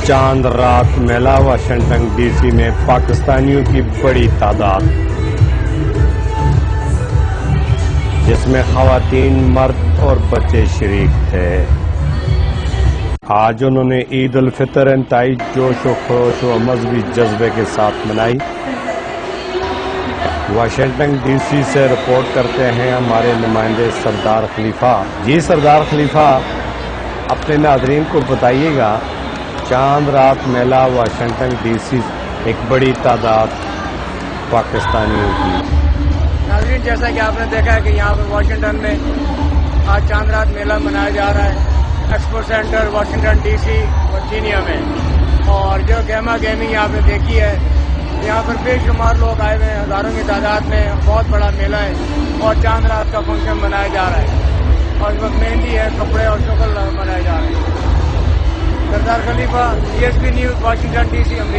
چاند رات میلہ واشنگٹن ڈی سی میں پاکستانیوں کی بڑی تعداد، جس میں خواتین، مرد اور بچے شریک تھے۔ آج انہوں نے عید الفطر انتہائی جوش و خروش و مذہبی جذبے کے ساتھ منائی۔ واشنگٹن ڈی سی سے رپورٹ کرتے ہیں ہمارے نمائندے سردار خلیفہ۔ جی سردار خلیفہ، اپنے ناظرین کو بتائیے گا، چاند رات میلہ واشنگٹن ڈی سی ایک بڑی تعداد پاکستانیوں کی۔ ناظرین، جیسا کہ آپ نے دیکھا ہے کہ یہاں پہ واشنگٹن میں آج چاند رات میلہ منایا جا رہا ہے expo centre Washington D C Virginia میں، اور جو گہما گہمی یہاں پہ دیکھی ہے، یہاں پر بے شمار لوگ آئے ہوئے ہیں، ہزاروں کی تعداد میں، بہت بڑا میلہ ہے اور چاند رات کا فنکشن منایا جا رہا ہے، اور اس وقت مہندی ہے، کپڑے اور شکل منائے جا رہے ہیں۔ Sardar Khalifa, CSP news, Washington D C, امریکہ۔